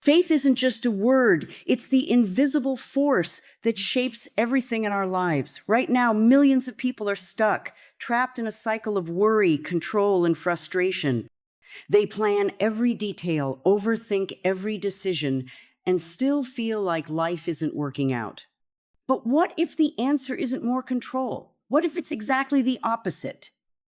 Faith isn't just a word, it's the invisible force that shapes everything in our lives. Right now, millions of people are stuck, trapped in a cycle of worry, control, and frustration. They plan every detail, overthink every decision, and still feel like life isn't working out. But what if the answer isn't more control? What if it's exactly the opposite?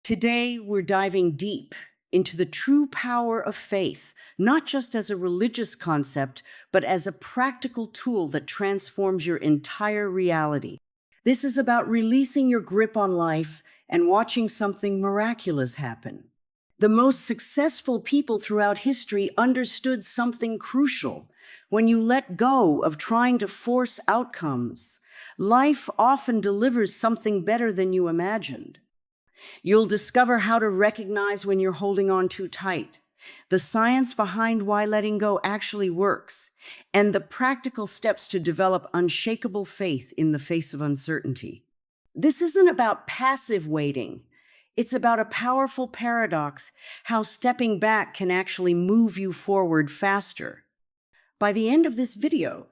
Today, we're diving deep into the true power of faith, not just as a religious concept, but as a practical tool that transforms your entire reality. This is about releasing your grip on life and watching something miraculous happen. The most successful people throughout history understood something crucial. When you let go of trying to force outcomes, life often delivers something better than you imagined. You'll discover how to recognize when you're holding on too tight, the science behind why letting go actually works, and the practical steps to develop unshakable faith in the face of uncertainty. This isn't about passive waiting. It's about a powerful paradox, how stepping back can actually move you forward faster. By the end of this video,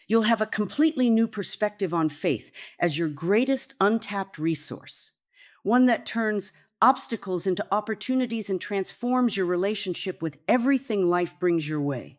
you'll have a completely new perspective on faith as your greatest untapped resource, one that turns obstacles into opportunities and transforms your relationship with everything life brings your way.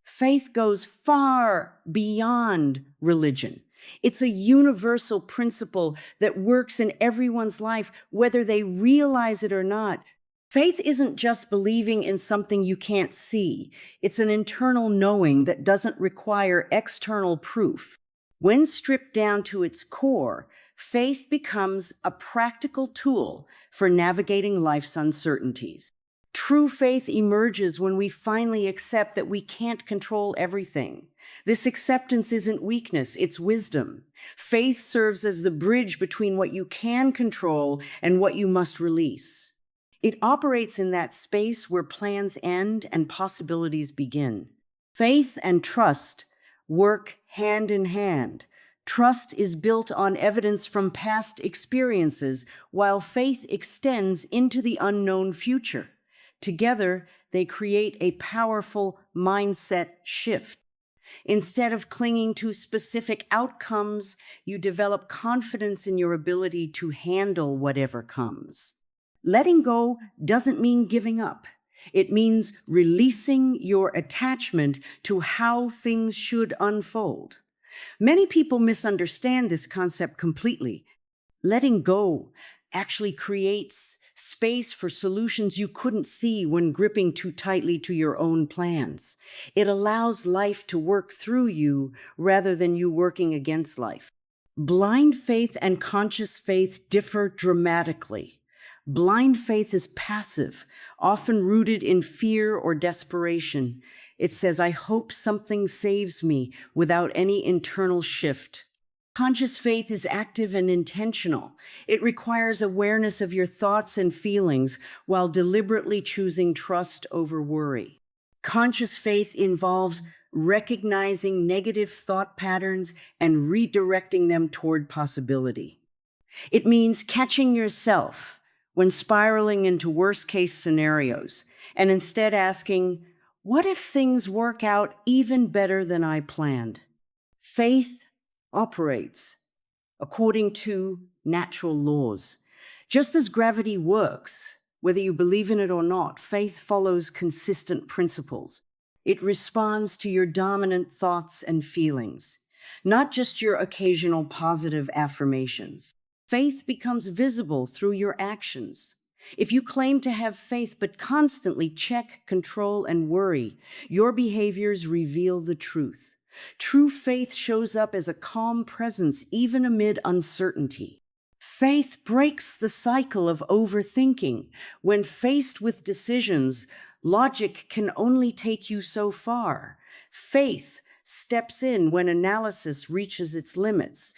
Faith goes far beyond religion. It's a universal principle that works in everyone's life, whether they realize it or not. Faith isn't just believing in something you can't see. It's an internal knowing that doesn't require external proof. When stripped down to its core, faith becomes a practical tool for navigating life's uncertainties. True faith emerges when we finally accept that we can't control everything. This acceptance isn't weakness, it's wisdom. Faith serves as the bridge between what you can control and what you must release. It operates in that space where plans end and possibilities begin. Faith and trust work hand in hand. Trust is built on evidence from past experiences, while faith extends into the unknown future. Together, they create a powerful mindset shift. Instead of clinging to specific outcomes, you develop confidence in your ability to handle whatever comes. Letting go doesn't mean giving up. It means releasing your attachment to how things should unfold. Many people misunderstand this concept completely. Letting go actually creates space for solutions you couldn't see when gripping too tightly to your own plans. It allows life to work through you rather than you working against life. Blind faith and conscious faith differ dramatically. Blind faith is passive, often rooted in fear or desperation. It says, I hope something saves me, without any internal shift. Conscious faith is active and intentional. It requires awareness of your thoughts and feelings while deliberately choosing trust over worry. Conscious faith involves recognizing negative thought patterns and redirecting them toward possibility. It means catching yourself when spiraling into worst-case scenarios and instead asking, what if things work out even better than I planned? Faith operates according to natural laws. Just as gravity works, whether you believe in it or not, faith follows consistent principles. It responds to your dominant thoughts and feelings, not just your occasional positive affirmations. Faith becomes visible through your actions. If you claim to have faith but constantly check, control, and worry, your behaviors reveal the truth. True faith shows up as a calm presence even amid uncertainty. Faith breaks the cycle of overthinking. When faced with decisions, logic can only take you so far. Faith steps in when analysis reaches its limits.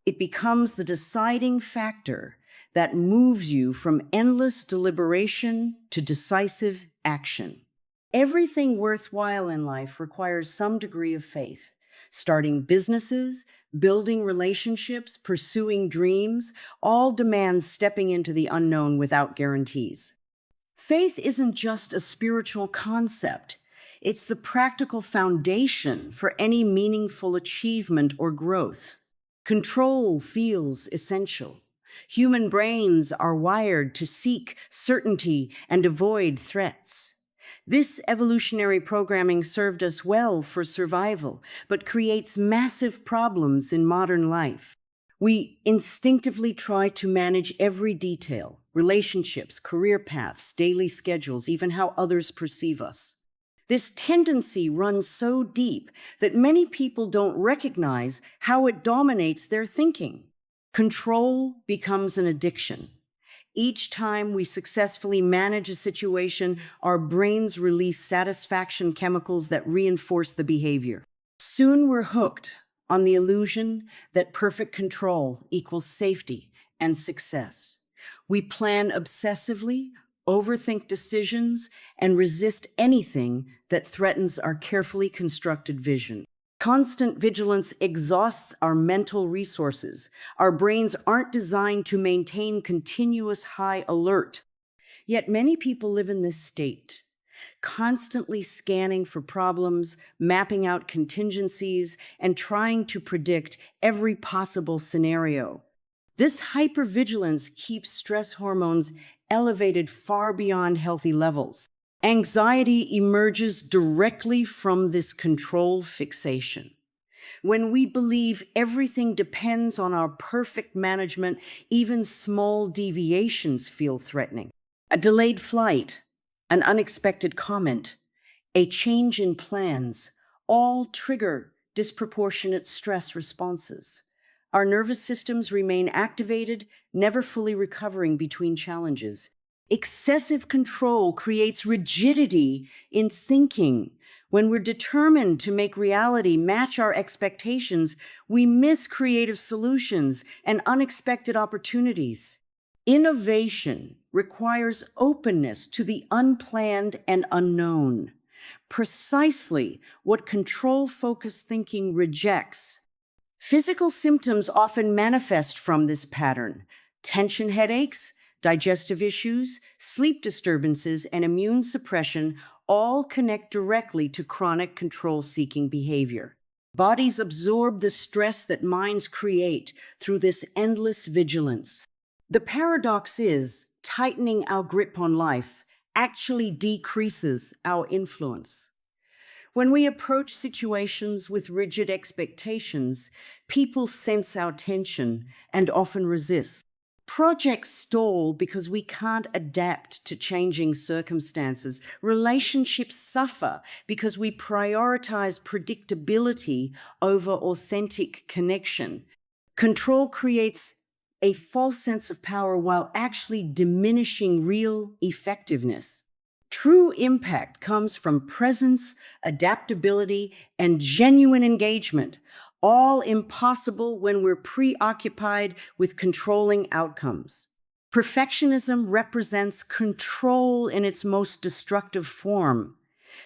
It becomes the deciding factor that moves you from endless deliberation to decisive action. Everything worthwhile in life requires some degree of faith. Starting businesses, building relationships, pursuing dreams, all demand stepping into the unknown without guarantees. Faith isn't just a spiritual concept. It's the practical foundation for any meaningful achievement or growth. Control feels essential. Human brains are wired to seek certainty and avoid threats. This evolutionary programming served us well for survival, but creates massive problems in modern life. We instinctively try to manage every detail: relationships, career paths, daily schedules, even how others perceive us. This tendency runs so deep that many people don't recognize how it dominates their thinking. Control becomes an addiction. Each time we successfully manage a situation, our brains release satisfaction chemicals that reinforce the behavior. Soon we're hooked on the illusion that perfect control equals safety and success. We plan obsessively, overthink decisions, and resist anything that threatens our carefully constructed vision. Constant vigilance exhausts our mental resources. Our brains aren't designed to maintain continuous high alert. Yet many people live in this state, constantly scanning for problems, mapping out contingencies, and trying to predict every possible scenario. This hypervigilance keeps stress hormones elevated far beyond healthy levels. Anxiety emerges directly from this control fixation. When we believe everything depends on our perfect management, even small deviations feel threatening. A delayed flight, an unexpected comment, a change in plans all trigger disproportionate stress responses. Our nervous systems remain activated, never fully recovering between challenges. Excessive control creates rigidity in thinking. When we're determined to make reality match our expectations, we miss creative solutions and unexpected opportunities. Innovation requires openness to the unplanned and unknown, precisely what control-focused thinking rejects. Physical symptoms often manifest from this pattern: tension headaches, digestive issues, sleep disturbances, and immune suppression all connect directly to chronic control-seeking behavior. Bodies absorb the stress that minds create through this endless vigilance. The paradox is, tightening our grip on life actually decreases our influence. When we approach situations with rigid expectations, people sense our tension and often resist. Projects stall because we can't adapt to changing circumstances. Relationships suffer because we prioritize predictability over authentic connection. Control creates a false sense of power while actually diminishing real effectiveness. True impact comes from presence, adaptability, and genuine engagement, all impossible when we're preoccupied with controlling outcomes. Perfectionism represents control in its most destructive form.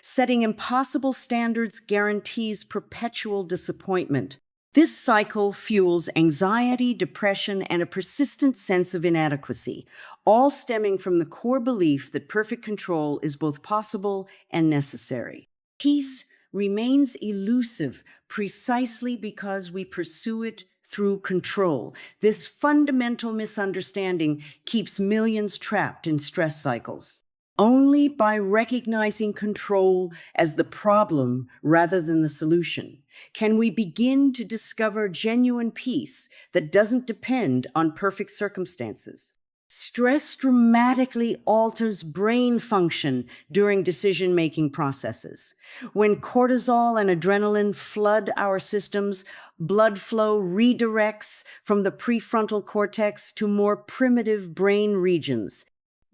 Setting impossible standards guarantees perpetual disappointment. This cycle fuels anxiety, depression, and a persistent sense of inadequacy, all stemming from the core belief that perfect control is both possible and necessary. Peace remains elusive precisely because we pursue it through control. This fundamental misunderstanding keeps millions trapped in stress cycles. Only by recognizing control as the problem rather than the solution can we begin to discover genuine peace that doesn't depend on perfect circumstances. Stress dramatically alters brain function during decision-making processes. When cortisol and adrenaline flood our systems, blood flow redirects from the prefrontal cortex to more primitive brain regions.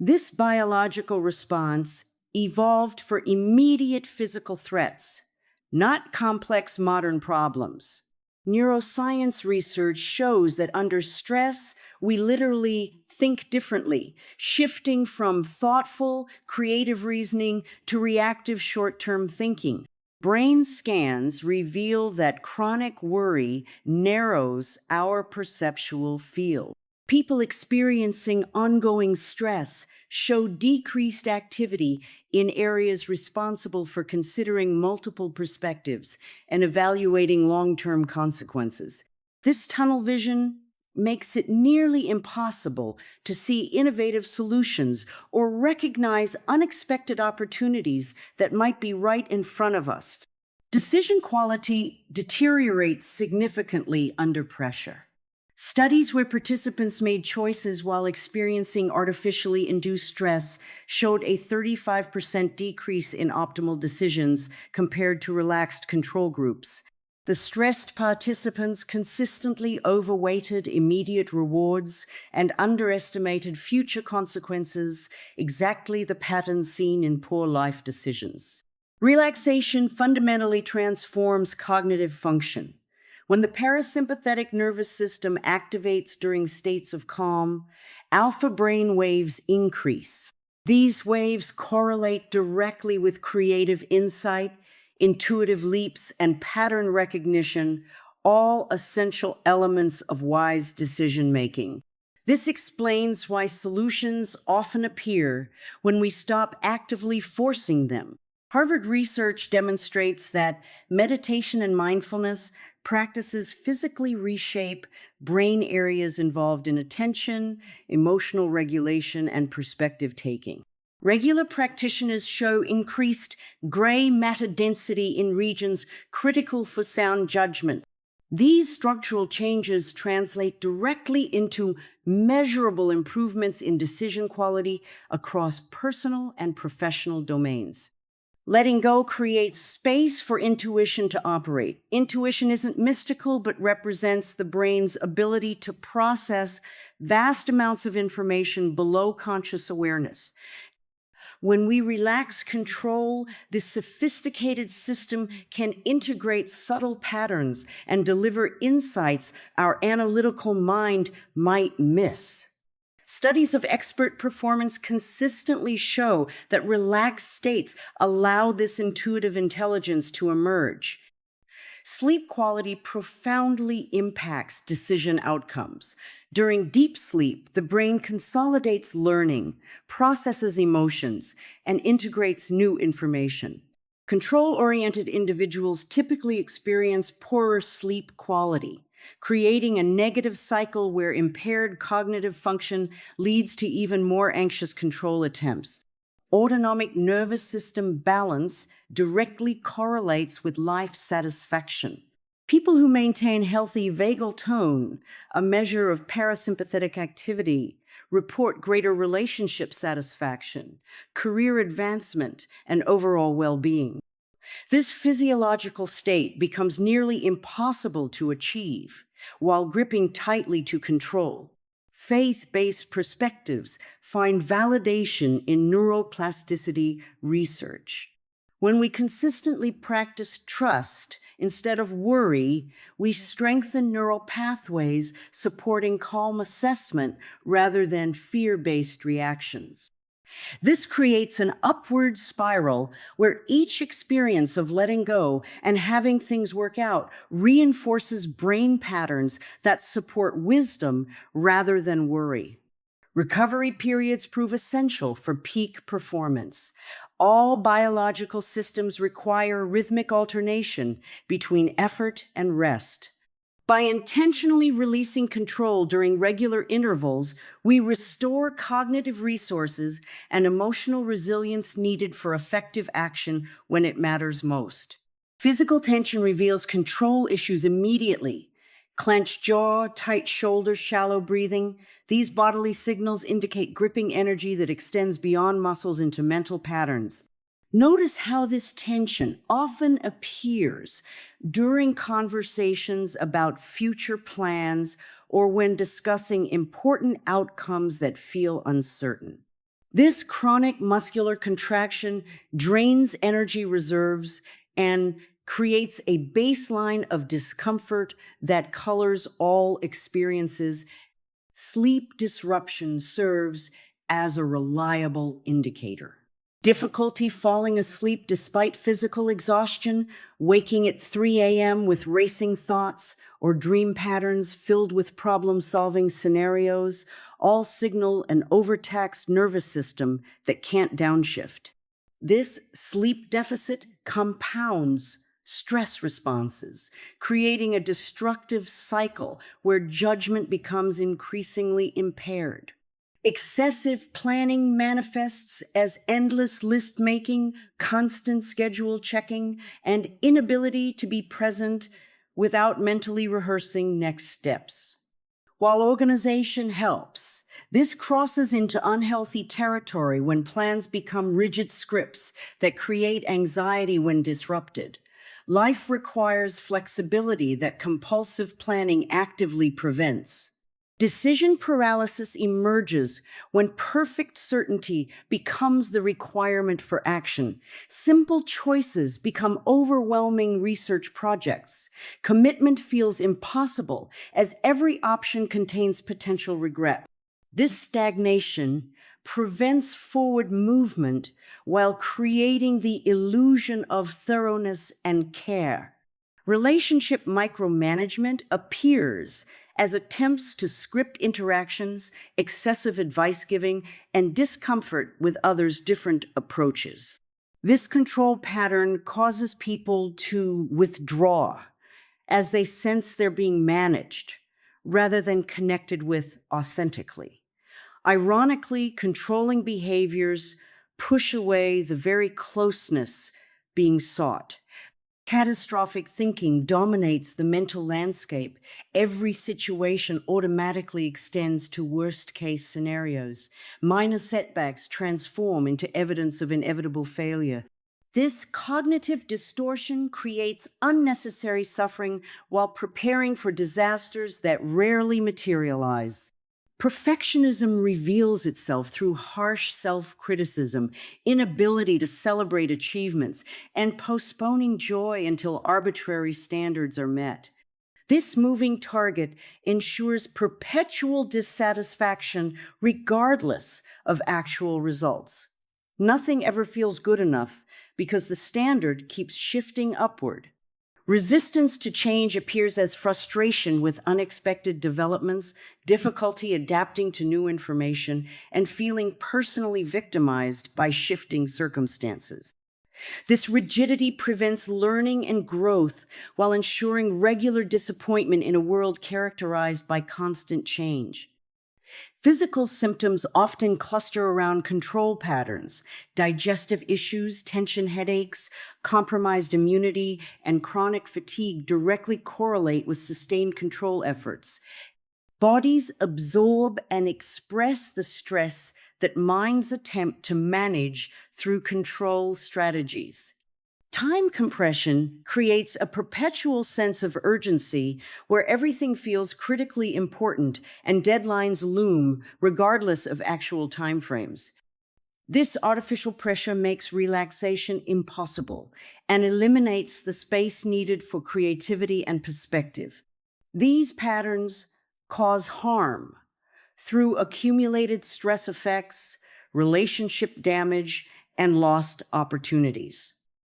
This biological response evolved for immediate physical threats, not complex modern problems. Neuroscience research shows that under stress, we literally think differently, shifting from thoughtful, creative reasoning to reactive short-term thinking. Brain scans reveal that chronic worry narrows our perceptual field. People experiencing ongoing stress show decreased activity in areas responsible for considering multiple perspectives and evaluating long-term consequences. This tunnel vision makes it nearly impossible to see innovative solutions or recognize unexpected opportunities that might be right in front of us. Decision quality deteriorates significantly under pressure. Studies where participants made choices while experiencing artificially induced stress showed a 35% decrease in optimal decisions compared to relaxed control groups. The stressed participants consistently overweighted immediate rewards and underestimated future consequences, exactly the patterns seen in poor life decisions. Relaxation fundamentally transforms cognitive function. When the parasympathetic nervous system activates during states of calm, alpha brain waves increase. These waves correlate directly with creative insight, intuitive leaps, and pattern recognition, all essential elements of wise decision making. This explains why solutions often appear when we stop actively forcing them. Harvard research demonstrates that meditation and mindfulness practices physically reshape brain areas involved in attention, emotional regulation, and perspective taking. Regular practitioners show increased gray matter density in regions critical for sound judgment. These structural changes translate directly into measurable improvements in decision quality across personal and professional domains. Letting go creates space for intuition to operate. Intuition isn't mystical, but represents the brain's ability to process vast amounts of information below conscious awareness. When we relax control, this sophisticated system can integrate subtle patterns and deliver insights our analytical mind might miss. Studies of expert performance consistently show that relaxed states allow this intuitive intelligence to emerge. Sleep quality profoundly impacts decision outcomes. During deep sleep, the brain consolidates learning, processes emotions, and integrates new information. Control-oriented individuals typically experience poorer sleep quality, creating a negative cycle where impaired cognitive function leads to even more anxious control attempts. Autonomic nervous system balance directly correlates with life satisfaction. People who maintain healthy vagal tone, a measure of parasympathetic activity, report greater relationship satisfaction, career advancement, and overall well-being. This physiological state becomes nearly impossible to achieve while gripping tightly to control. Faith-based perspectives find validation in neuroplasticity research. When we consistently practice trust instead of worry, we strengthen neural pathways supporting calm assessment rather than fear-based reactions. This creates an upward spiral where each experience of letting go and having things work out reinforces brain patterns that support wisdom rather than worry. Recovery periods prove essential for peak performance. All biological systems require rhythmic alternation between effort and rest. By intentionally releasing control during regular intervals, we restore cognitive resources and emotional resilience needed for effective action when it matters most. Physical tension reveals control issues immediately. Clenched jaw, tight shoulders, shallow breathing. These bodily signals indicate gripping energy that extends beyond muscles into mental patterns. Notice how this tension often appears during conversations about future plans or when discussing important outcomes that feel uncertain. This chronic muscular contraction drains energy reserves and creates a baseline of discomfort that colors all experiences. Sleep disruption serves as a reliable indicator. Difficulty falling asleep despite physical exhaustion, waking at 3 a.m. with racing thoughts, or dream patterns filled with problem-solving scenarios all signal an overtaxed nervous system that can't downshift. This sleep deficit compounds stress responses, creating a destructive cycle where judgment becomes increasingly impaired. Excessive planning manifests as endless list making, constant schedule checking, and inability to be present without mentally rehearsing next steps. While organization helps, this crosses into unhealthy territory when plans become rigid scripts that create anxiety when disrupted. Life requires flexibility that compulsive planning actively prevents. Decision paralysis emerges when perfect certainty becomes the requirement for action. Simple choices become overwhelming research projects. Commitment feels impossible as every option contains potential regret. This stagnation prevents forward movement while creating the illusion of thoroughness and care. Relationship micromanagement appears as attempts to script interactions, excessive advice giving, and discomfort with others' different approaches. This control pattern causes people to withdraw as they sense they're being managed rather than connected with authentically. Ironically, controlling behaviors push away the very closeness being sought. Catastrophic thinking dominates the mental landscape. Every situation automatically extends to worst-case scenarios. Minor setbacks transform into evidence of inevitable failure. This cognitive distortion creates unnecessary suffering while preparing for disasters that rarely materialize. Perfectionism reveals itself through harsh self-criticism, inability to celebrate achievements, and postponing joy until arbitrary standards are met. This moving target ensures perpetual dissatisfaction regardless of actual results. Nothing ever feels good enough because the standard keeps shifting upward. Resistance to change appears as frustration with unexpected developments, difficulty adapting to new information, and feeling personally victimized by shifting circumstances. This rigidity prevents learning and growth while ensuring regular disappointment in a world characterized by constant change. Physical symptoms often cluster around control patterns. Digestive issues, tension headaches, compromised immunity, and chronic fatigue directly correlate with sustained control efforts. Bodies absorb and express the stress that minds attempt to manage through control strategies. Time compression creates a perpetual sense of urgency where everything feels critically important and deadlines loom regardless of actual timeframes. This artificial pressure makes relaxation impossible and eliminates the space needed for creativity and perspective. These patterns cause harm through accumulated stress effects, relationship damage, and lost opportunities.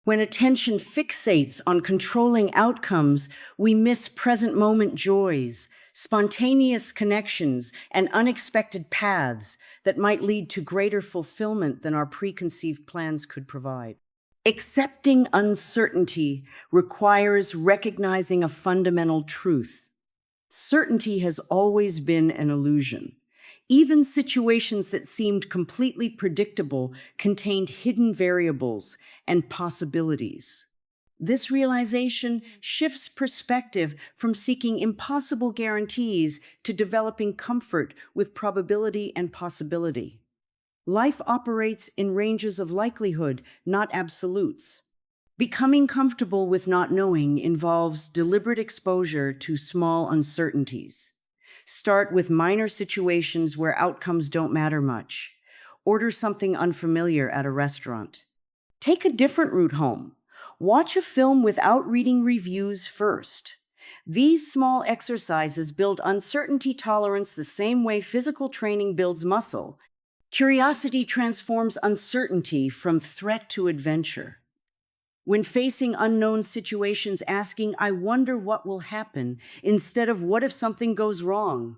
When attention fixates on controlling outcomes, we miss present moment joys, spontaneous connections, and unexpected paths that might lead to greater fulfillment than our preconceived plans could provide. Accepting uncertainty requires recognizing a fundamental truth. Certainty has always been an illusion. Even situations that seemed completely predictable contained hidden variables and possibilities. This realization shifts perspective from seeking impossible guarantees to developing comfort with probability and possibility. Life operates in ranges of likelihood, not absolutes. Becoming comfortable with not knowing involves deliberate exposure to small uncertainties. Start with minor situations where outcomes don't matter much. Order something unfamiliar at a restaurant. Take a different route home. Watch a film without reading reviews first. These small exercises build uncertainty tolerance the same way physical training builds muscle. Curiosity transforms uncertainty from threat to adventure. When facing unknown situations, asking, I wonder what will happen, instead of what if something goes wrong,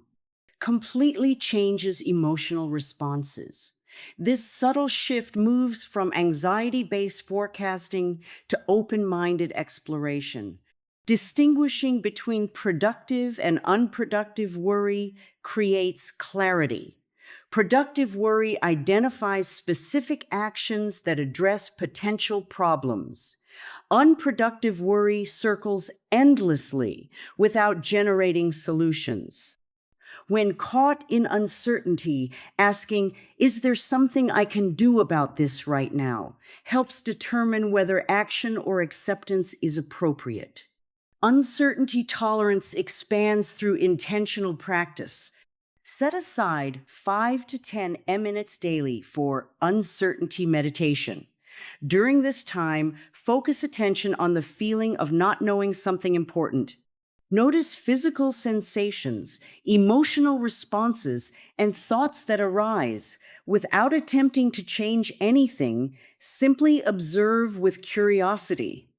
completely changes emotional responses. This subtle shift moves from anxiety-based forecasting to open-minded exploration. Distinguishing between productive and unproductive worry creates clarity. Productive worry identifies specific actions that address potential problems. Unproductive worry circles endlessly without generating solutions. When caught in uncertainty, asking, is there something I can do about this right now, helps determine whether action or acceptance is appropriate. Uncertainty tolerance expands through intentional practice. Set aside 5 to 10 minutes daily for uncertainty meditation. During this time, focus attention on the feeling of not knowing something important. Notice physical sensations, emotional responses, and thoughts that arise. Without attempting to change anything, simply observe with curiosity.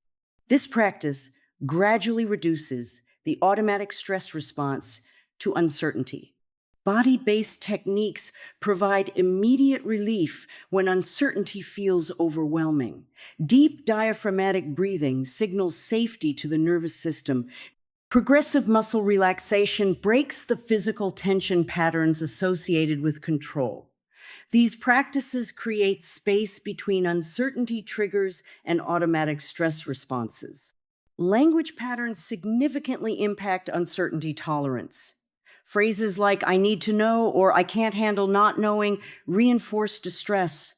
This practice gradually reduces the automatic stress response to uncertainty. Body-based techniques provide immediate relief when uncertainty feels overwhelming. Deep diaphragmatic breathing signals safety to the nervous system. Progressive muscle relaxation breaks the physical tension patterns associated with control. These practices create space between uncertainty triggers and automatic stress responses. Language patterns significantly impact uncertainty tolerance. Phrases like I need to know or I can't handle not knowing reinforce distress.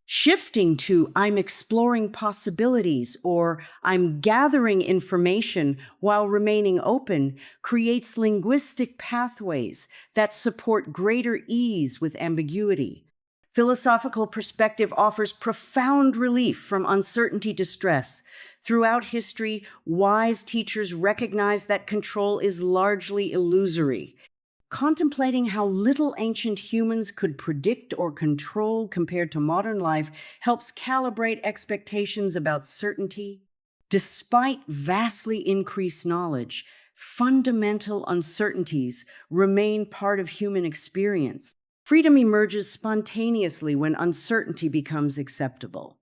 Shifting to I'm exploring possibilities or I'm gathering information while remaining open creates linguistic pathways that support greater ease with ambiguity. Philosophical perspective offers profound relief from uncertainty distress. Throughout history, wise teachers recognize that control is largely illusory. Contemplating how little ancient humans could predict or control compared to modern life helps calibrate expectations about certainty. Despite vastly increased knowledge, fundamental uncertainties remain part of human experience. Freedom emerges spontaneously when uncertainty becomes acceptable.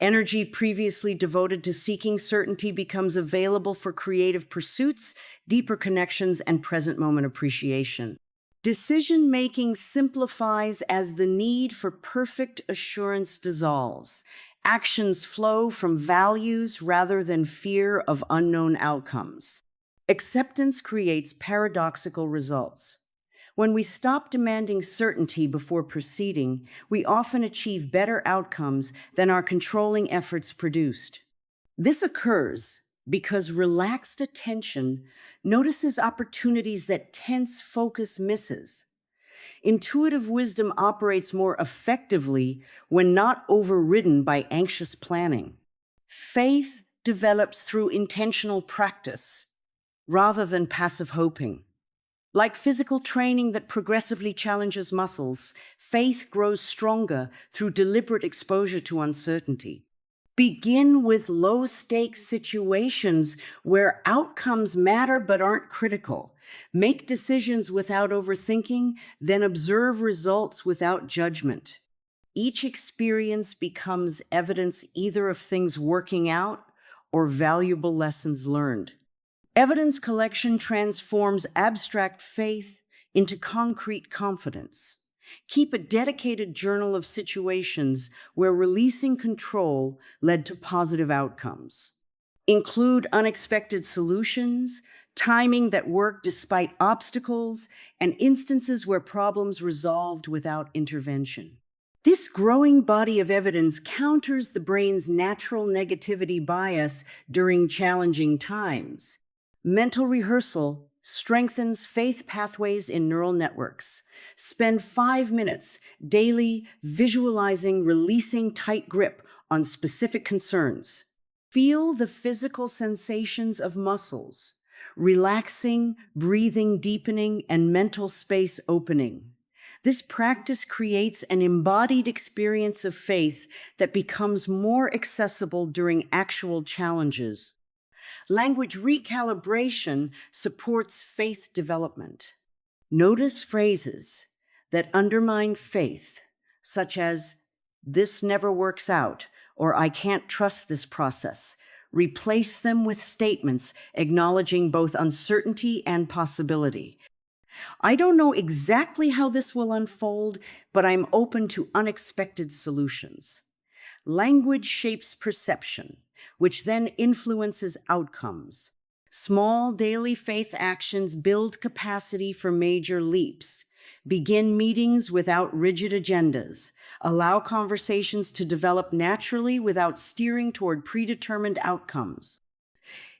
Energy previously devoted to seeking certainty becomes available for creative pursuits, deeper connections, and present moment appreciation. Decision-making simplifies as the need for perfect assurance dissolves. Actions flow from values rather than fear of unknown outcomes. Acceptance creates paradoxical results. When we stop demanding certainty before proceeding, we often achieve better outcomes than our controlling efforts produced. This occurs because relaxed attention notices opportunities that tense focus misses. Intuitive wisdom operates more effectively when not overridden by anxious planning. Faith develops through intentional practice rather than passive hoping. Like physical training that progressively challenges muscles, faith grows stronger through deliberate exposure to uncertainty. Begin with low-stakes situations where outcomes matter but aren't critical. Make decisions without overthinking, then observe results without judgment. Each experience becomes evidence either of things working out or valuable lessons learned. Evidence collection transforms abstract faith into concrete confidence. Keep a dedicated journal of situations where releasing control led to positive outcomes. Include unexpected solutions, timing that worked despite obstacles, and instances where problems resolved without intervention. This growing body of evidence counters the brain's natural negativity bias during challenging times. Mental rehearsal strengthens faith pathways in neural networks. Spend 5 minutes daily visualizing releasing tight grip on specific concerns. Feel the physical sensations of muscles, relaxing, breathing deepening, and mental space opening. This practice creates an embodied experience of faith that becomes more accessible during actual challenges. Language recalibration supports faith development. Notice phrases that undermine faith, such as, "this never works out," or "I can't trust this process." Replace them with statements acknowledging both uncertainty and possibility. "I don't know exactly how this will unfold, but I'm open to unexpected solutions." Language shapes perception, which then influences outcomes. Small daily faith actions build capacity for major leaps. Begin meetings without rigid agendas. Allow conversations to develop naturally without steering toward predetermined outcomes.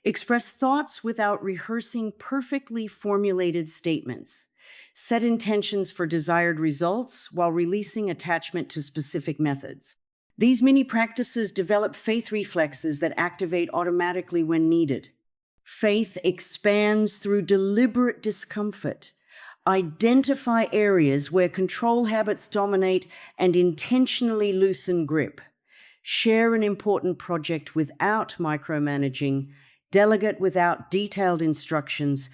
Express thoughts without rehearsing perfectly formulated statements. Set intentions for desired results while releasing attachment to specific methods. These mini practices develop faith reflexes that activate automatically when needed. Faith expands through deliberate discomfort. Identify areas where control habits dominate and intentionally loosen grip. Share an important project without micromanaging. Delegate without detailed instructions.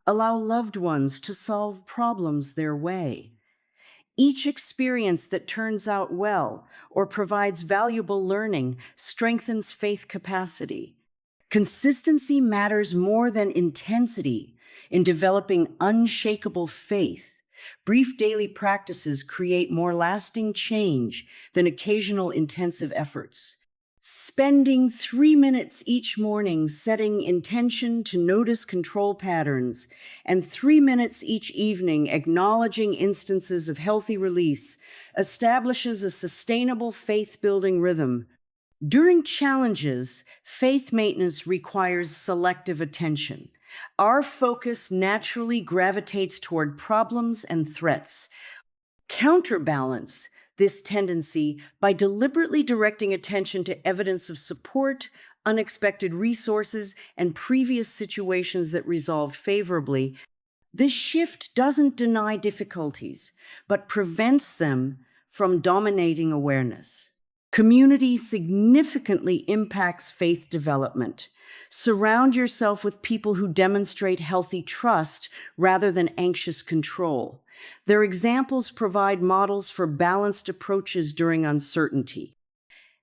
Allow loved ones to solve problems their way. Each experience that turns out well or provides valuable learning strengthens faith capacity. Consistency matters more than intensity in developing unshakable faith. Brief daily practices create more lasting change than occasional intensive efforts. Spending 3 minutes each morning setting intention to notice control patterns, and 3 minutes each evening acknowledging instances of healthy release establishes a sustainable faith-building rhythm. During challenges, faith maintenance requires selective attention. Our focus naturally gravitates toward problems and threats. Counterbalance this tendency by deliberately directing attention to evidence of support, unexpected resources, and previous situations that resolved favorably. This shift doesn't deny difficulties, but prevents them from dominating awareness. Community significantly impacts faith development. Surround yourself with people who demonstrate healthy trust rather than anxious control. Their examples provide models for balanced approaches during uncertainty.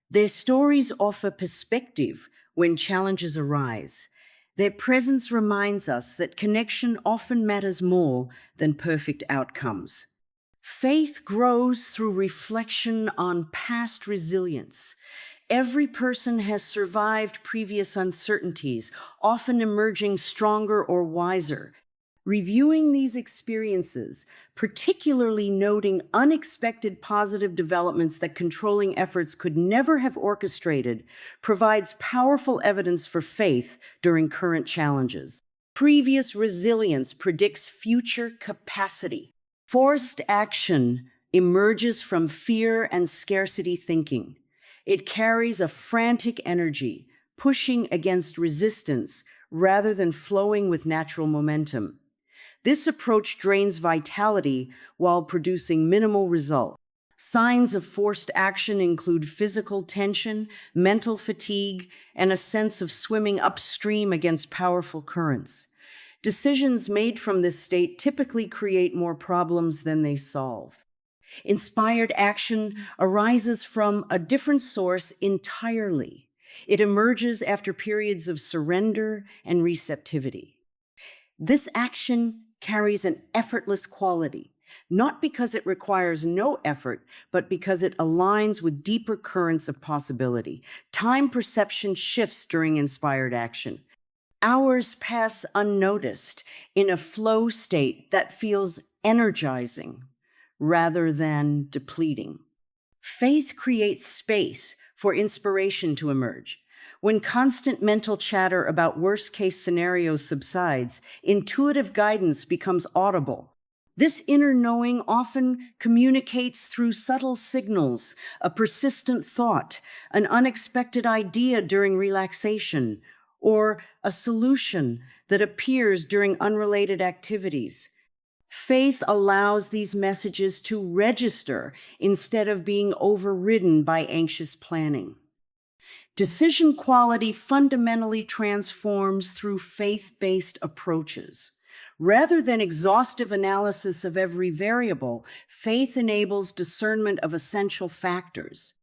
Their stories offer perspective when challenges arise. Their presence reminds us that connection often matters more than perfect outcomes. Faith grows through reflection on past resilience. Every person has survived previous uncertainties, often emerging stronger or wiser. Reviewing these experiences, particularly noting unexpected positive developments that controlling efforts could never have orchestrated, provides powerful evidence for faith during current challenges. Previous resilience predicts future capacity. Forced action emerges from fear and scarcity thinking. It carries a frantic energy, pushing against resistance rather than flowing with natural momentum. This approach drains vitality while producing minimal results. Signs of forced action include physical tension, mental fatigue, and a sense of swimming upstream against powerful currents. Decisions made from this state typically create more problems than they solve. Inspired action arises from a different source entirely. It emerges after periods of surrender and receptivity. This action carries an effortless quality, not because it requires no effort, but because it aligns with deeper currents of possibility. Time perception shifts during inspired action. Hours pass unnoticed in a flow state that feels energizing rather than depleting. Faith creates space for inspiration to emerge. When constant mental chatter about worst-case scenarios subsides, intuitive guidance becomes audible. This inner knowing often communicates through subtle signals, a persistent thought, an unexpected idea during relaxation, or a solution that appears during unrelated activities. Faith allows these messages to register instead of being overridden by anxious planning. Decision quality fundamentally transforms through faith-based approaches. Rather than exhaustive analysis of every variable, faith enables discernment of essential factors.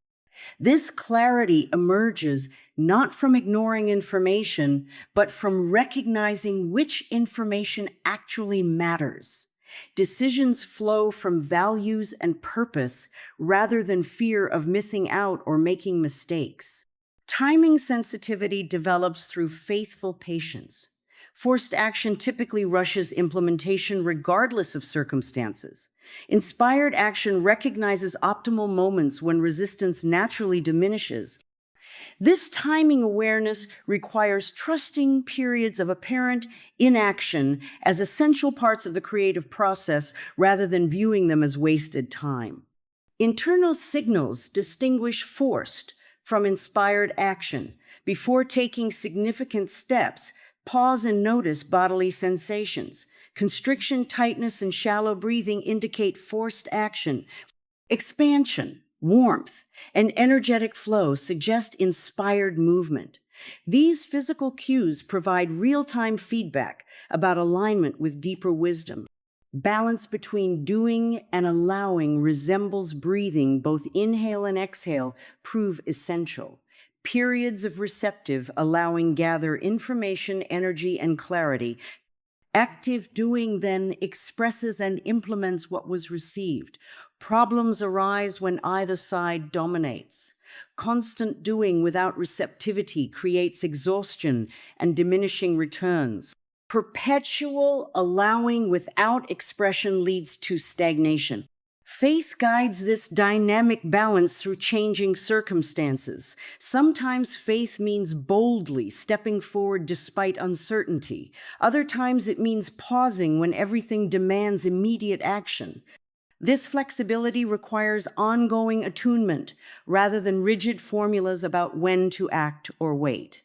This clarity emerges not from ignoring information, but from recognizing which information actually matters. Decisions flow from values and purpose rather than fear of missing out or making mistakes. Timing sensitivity develops through faithful patience. Forced action typically rushes implementation regardless of circumstances. Inspired action recognizes optimal moments when resistance naturally diminishes. This timing awareness requires trusting periods of apparent inaction as essential parts of the creative process rather than viewing them as wasted time. Internal signals distinguish forced from inspired action. Before taking significant steps, pause and notice bodily sensations. Constriction, tightness, and shallow breathing indicate forced action. Expansion, warmth, and energetic flow suggest inspired movement. These physical cues provide real-time feedback about alignment with deeper wisdom. Balance between doing and allowing resembles breathing. Both inhale and exhale prove essential. Periods of receptive allowing gather information, energy, and clarity. Active doing then expresses and implements what was received. Problems arise when either side dominates. Constant doing without receptivity creates exhaustion and diminishing returns. Perpetual allowing without expression leads to stagnation. Faith guides this dynamic balance through changing circumstances. Sometimes faith means boldly stepping forward despite uncertainty. Other times it means pausing when everything demands immediate action. This flexibility requires ongoing attunement rather than rigid formulas about when to act or wait.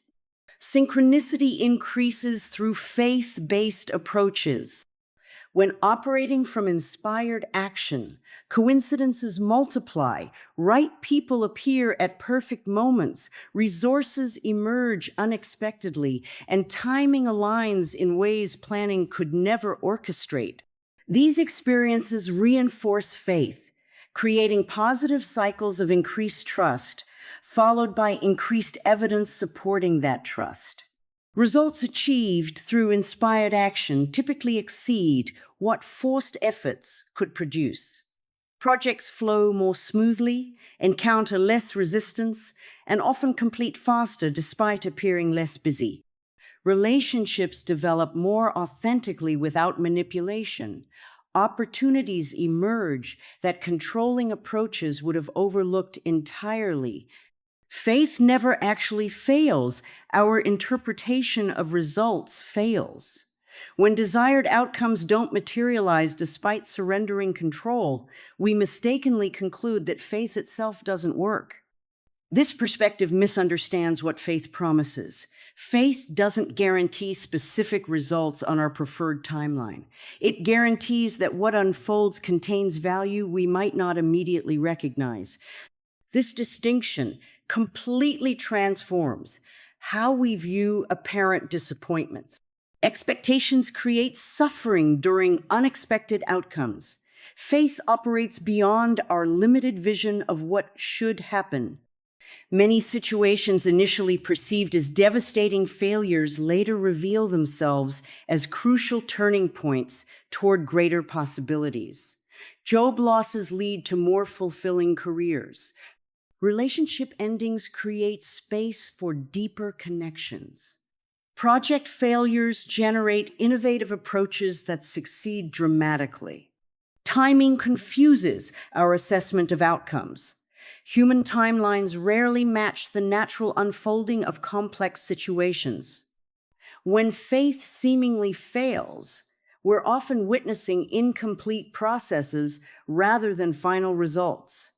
Synchronicity increases through faith-based approaches. When operating from inspired action, coincidences multiply, right people appear at perfect moments, resources emerge unexpectedly, and timing aligns in ways planning could never orchestrate. These experiences reinforce faith, creating positive cycles of increased trust, followed by increased evidence supporting that trust. Results achieved through inspired action typically exceed what forced efforts could produce. Projects flow more smoothly, encounter less resistance, and often complete faster despite appearing less busy. Relationships develop more authentically without manipulation. Opportunities emerge that controlling approaches would have overlooked entirely. Faith never actually fails. Our interpretation of results fails. When desired outcomes don't materialize despite surrendering control, we mistakenly conclude that faith itself doesn't work. This perspective misunderstands what faith promises. Faith doesn't guarantee specific results on our preferred timeline. It guarantees that what unfolds contains value we might not immediately recognize. This distinction completely transforms how we view apparent disappointments. Expectations create suffering during unexpected outcomes. Faith operates beyond our limited vision of what should happen. Many situations initially perceived as devastating failures later reveal themselves as crucial turning points toward greater possibilities. Job losses lead to more fulfilling careers. Relationship endings create space for deeper connections. Project failures generate innovative approaches that succeed dramatically. Timing confuses our assessment of outcomes. Human timelines rarely match the natural unfolding of complex situations. When faith seemingly fails, we're often witnessing incomplete processes rather than final results.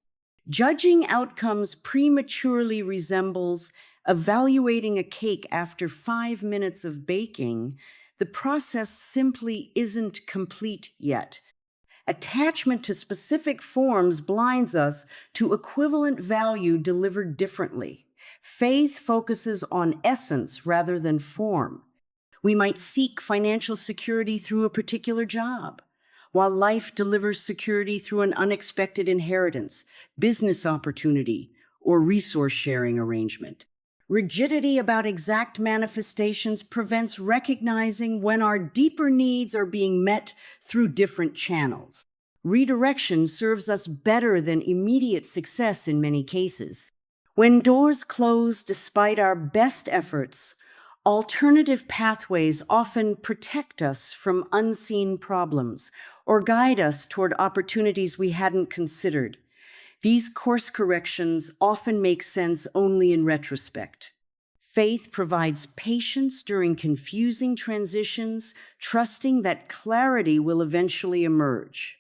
Judging outcomes prematurely resembles evaluating a cake after 5 minutes of baking The process simply isn't complete yet. Attachment to specific forms blinds us to equivalent value delivered differently. Faith focuses on essence rather than form. We might seek financial security through a particular job, while life delivers security through an unexpected inheritance, business opportunity, or resource sharing arrangement. Rigidity about exact manifestations prevents recognizing when our deeper needs are being met through different channels. Redirection serves us better than immediate success in many cases. When doors close despite our best efforts, alternative pathways often protect us from unseen problems or guide us toward opportunities we hadn't considered. These course corrections often make sense only in retrospect. Faith provides patience during confusing transitions, trusting that clarity will eventually emerge.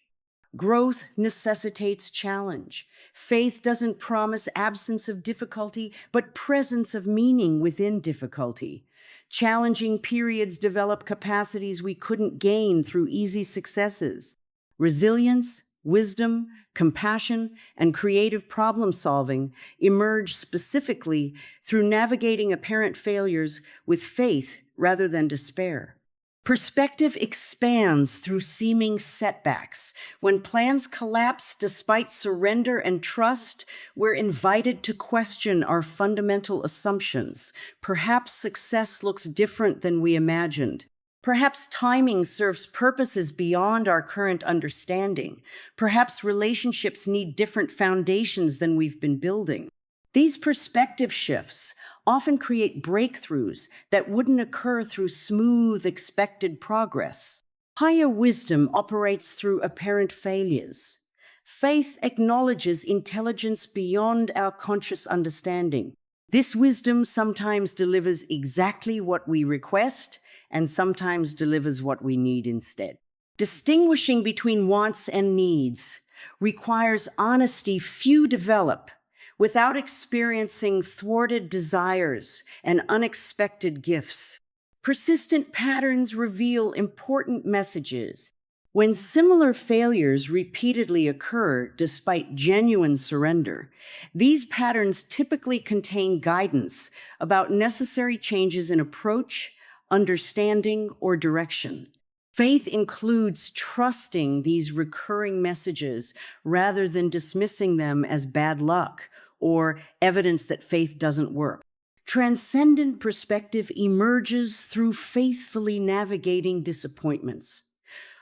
Growth necessitates challenge. Faith doesn't promise absence of difficulty, but presence of meaning within difficulty. Challenging periods develop capacities we couldn't gain through easy successes. Resilience, wisdom, compassion, and creative problem solving emerge specifically through navigating apparent failures with faith rather than despair. Perspective expands through seeming setbacks. When plans collapse despite surrender and trust, we're invited to question our fundamental assumptions. Perhaps success looks different than we imagined. Perhaps timing serves purposes beyond our current understanding. Perhaps relationships need different foundations than we've been building. These perspective shifts often create breakthroughs that wouldn't occur through smooth, expected progress. Higher wisdom operates through apparent failures. Faith acknowledges intelligence beyond our conscious understanding. This wisdom sometimes delivers exactly what we request and sometimes delivers what we need instead. Distinguishing between wants and needs requires honesty few develop. Without experiencing thwarted desires and unexpected gifts. Persistent patterns reveal important messages. When similar failures repeatedly occur despite genuine surrender, these patterns typically contain guidance about necessary changes in approach, understanding, or direction. Faith includes trusting these recurring messages rather than dismissing them as bad luck or evidence that faith doesn't work. Transcendent perspective emerges through faithfully navigating disappointments.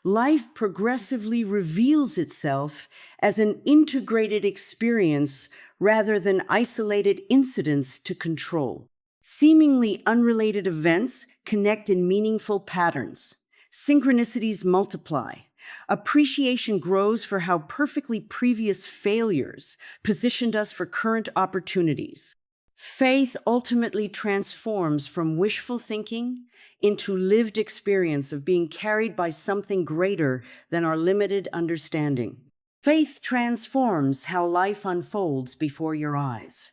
Life progressively reveals itself as an integrated experience rather than isolated incidents to control. Seemingly unrelated events connect in meaningful patterns. Synchronicities multiply. Appreciation grows for how perfectly previous failures positioned us for current opportunities. Faith ultimately transforms from wishful thinking into lived experience of being carried by something greater than our limited understanding. Faith transforms how life unfolds before your eyes.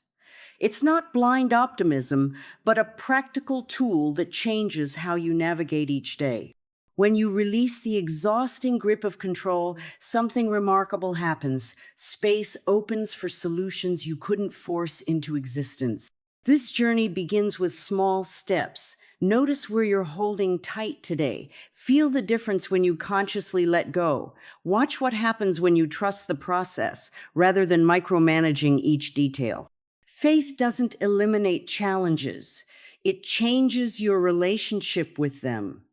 It's not blind optimism, but a practical tool that changes how you navigate each day. When you release the exhausting grip of control, something remarkable happens. Space opens for solutions you couldn't force into existence. This journey begins with small steps. Notice where you're holding tight today. Feel the difference when you consciously let go. Watch what happens when you trust the process rather than micromanaging each detail. Faith doesn't eliminate challenges. It changes your relationship with them.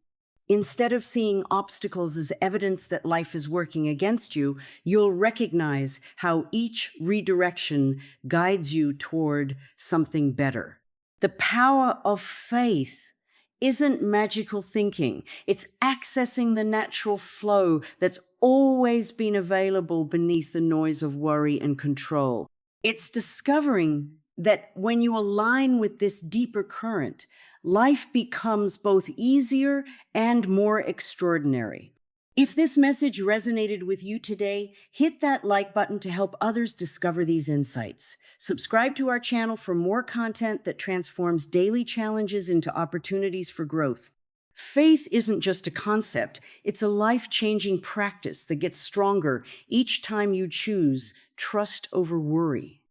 Instead of seeing obstacles as evidence that life is working against you, you'll recognize how each redirection guides you toward something better. The power of faith isn't magical thinking. It's accessing the natural flow that's always been available beneath the noise of worry and control. It's discovering that when you align with this deeper current, life becomes both easier and more extraordinary. If this message resonated with you today, hit that like button to help others discover these insights. Subscribe to our channel for more content that transforms daily challenges into opportunities for growth. Faith isn't just a concept, it's a life-changing practice that gets stronger each time you choose trust over worry.